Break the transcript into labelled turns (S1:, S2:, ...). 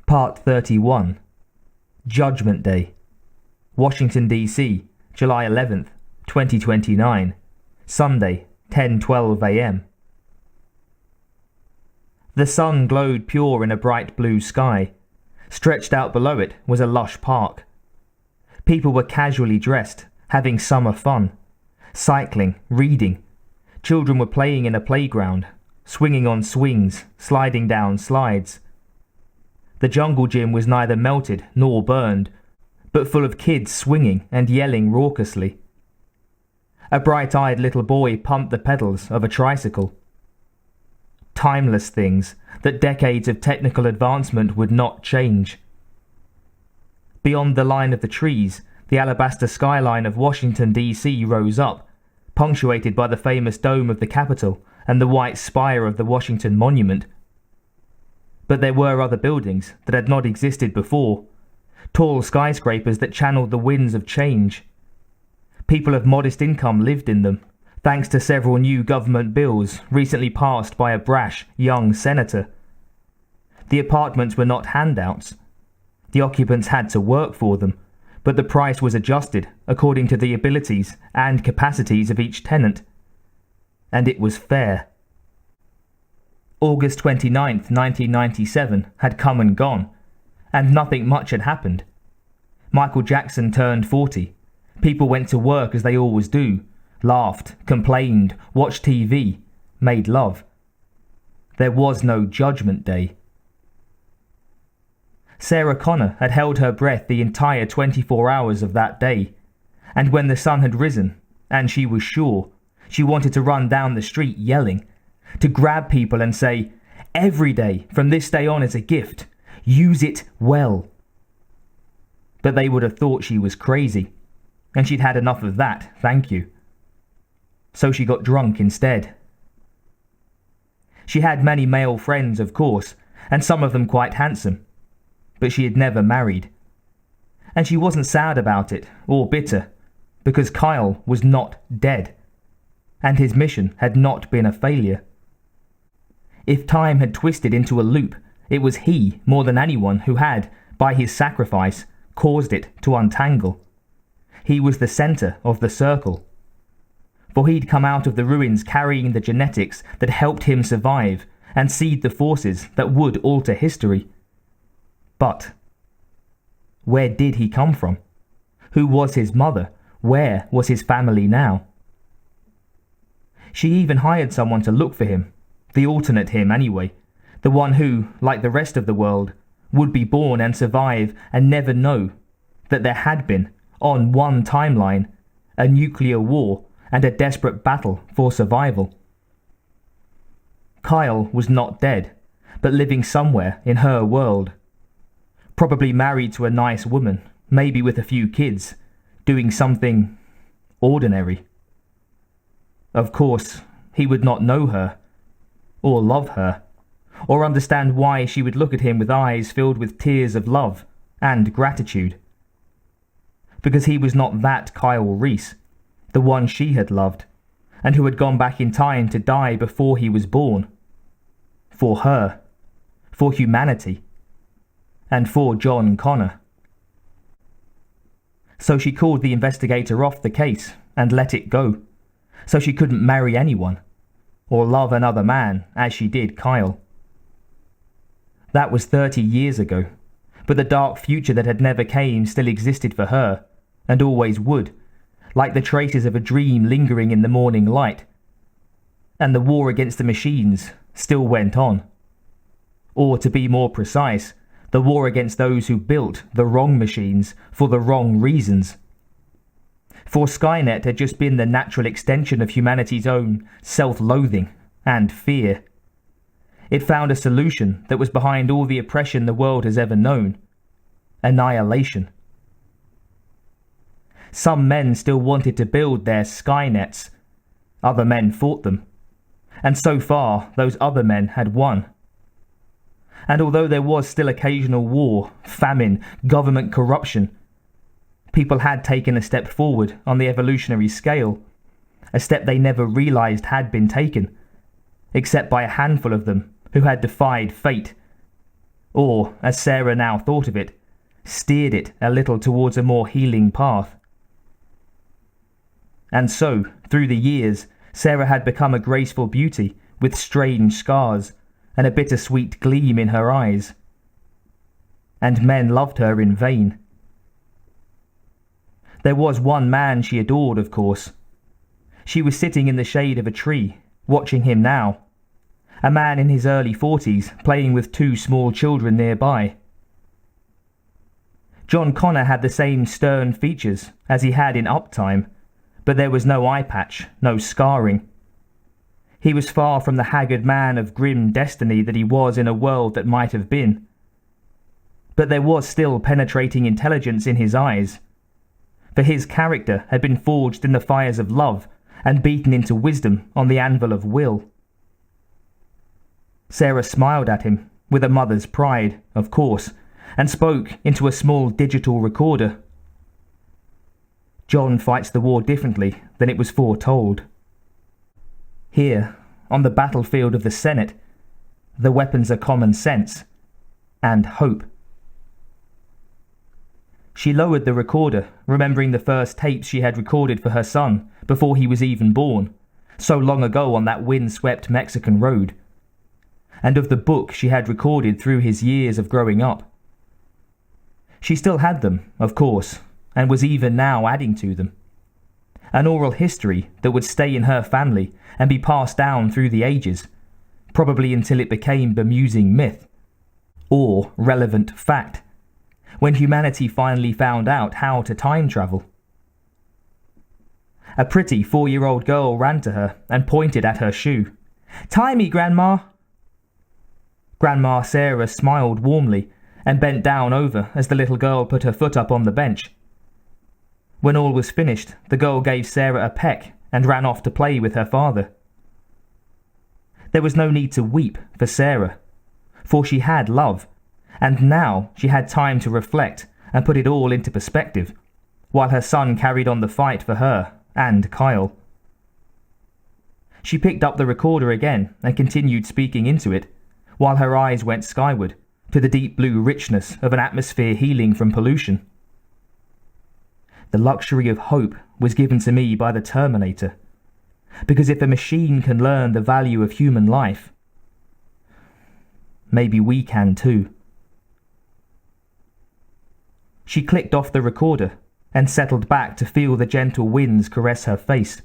S1: Part 31. Judgment Day. Washington, D.C., July 11th, 2029. Sunday, 10:12 a.m. The sun glowed pure in a bright blue sky. Stretched out below it was a lush park. People were casually dressed, having summer fun. Cycling, reading. Children were playing in a playground, swinging on swings, sliding down slides. The jungle gym was neither melted nor burned, but full of kids swinging and yelling raucously. A bright-eyed little boy pumped the pedals of a tricycle. Timeless things that decades of technical advancement would not change. Beyond the line of the trees, the alabaster skyline of Washington, D.C. rose up, punctuated by the famous dome of the Capitol and the white spire of the Washington Monument. But there were other buildings that had not existed before, tall skyscrapers that channeled the winds of change. People of modest income lived in them, thanks to several new government bills recently passed by a brash, young senator. The apartments were not handouts. The occupants had to work for them, but the price was adjusted according to the abilities and capacities of each tenant. And it was fair. August 29th, 1997 had come and gone, and nothing much had happened. Michael Jackson turned 40. People went to work as they always do, laughed, complained, watched TV, made love. There was no Judgment Day. Sarah Connor had held her breath the entire 24 hours of that day, and when the sun had risen, and she was sure, she wanted to run down the street yelling, to grab people and say, "Every day from this day on is a gift. Use it well." But they would have thought she was crazy, and she'd had enough of that, thank you. So she got drunk instead. She had many male friends, of course, and some of them quite handsome, but she had never married. And she wasn't sad about it, or bitter, because Kyle was not dead, and his mission had not been a failure. If time had twisted into a loop, it was he, more than anyone, who had, by his sacrifice, caused it to untangle. He was the center of the circle. For he'd come out of the ruins carrying the genetics that helped him survive and seed the forces that would alter history. But where did he come from? Who was his mother? Where was his family now? She even hired someone to look for him, the alternate him anyway, the one who, like the rest of the world, would be born and survive and never know that there had been, on one timeline, a nuclear war and a desperate battle for survival. Kyle was not dead, but living somewhere in her world. Probably married to a nice woman, maybe with a few kids, doing something ordinary. Of course, he would not know her, or love her, or understand why she would look at him with eyes filled with tears of love and gratitude. Because he was not that Kyle Reese, the one she had loved, and who had gone back in time to die before he was born. For her, for humanity, and for John Connor. So she called the investigator off the case and let it go, so she couldn't marry anyone, or love another man as she did Kyle. That was 30 years ago, but the dark future that had never came still existed for her, and always would, like the traces of a dream lingering in the morning light. And the war against the machines still went on. Or to be more precise, the war against those who built the wrong machines for the wrong reasons. For Skynet had just been the natural extension of humanity's own self-loathing and fear. It found a solution that was behind all the oppression the world has ever known: annihilation. Some men still wanted to build their Skynets. Other men fought them. And so far, those other men had won. And although there was still occasional war, famine, government corruption, people had taken a step forward on the evolutionary scale, a step they never realized had been taken, except by a handful of them who had defied fate, or, as Sarah now thought of it, steered it a little towards a more healing path. And so, through the years, Sarah had become a graceful beauty with strange scars and a bittersweet gleam in her eyes. And men loved her in vain. There was one man she adored, of course. She was sitting in the shade of a tree, watching him now. A man in his early 40s, playing with 2 small children nearby. John Connor had the same stern features as he had in Uptime, but there was no eye patch, no scarring. He was far from the haggard man of grim destiny that he was in a world that might have been. But there was still penetrating intelligence in his eyes, for his character had been forged in the fires of love and beaten into wisdom on the anvil of will. Sarah smiled at him, with a mother's pride, of course, and spoke into a small digital recorder. John fights the war differently than it was foretold. Here, on the battlefield of the Senate, the weapons are common sense and hope. She lowered the recorder, remembering the first tapes she had recorded for her son before he was even born, so long ago on that wind-swept Mexican road, and of the book she had recorded through his years of growing up. She still had them, of course, and was even now adding to them. An oral history that would stay in her family and be passed down through the ages, probably until it became bemusing myth, or relevant fact, when humanity finally found out how to time travel. A pretty 4-year-old girl ran to her and pointed at her shoe. "Tie me, Grandma!" Grandma Sarah smiled warmly and bent down over as the little girl put her foot up on the bench. When all was finished, the girl gave Sarah a peck and ran off to play with her father. There was no need to weep for Sarah, for she had love, and now she had time to reflect and put it all into perspective, while her son carried on the fight for her and Kyle. She picked up the recorder again and continued speaking into it, while her eyes went skyward, to the deep blue richness of an atmosphere healing from pollution. The luxury of hope was given to me by the Terminator, because if a machine can learn the value of human life, maybe we can too. She clicked off the recorder and settled back to feel the gentle winds caress her face.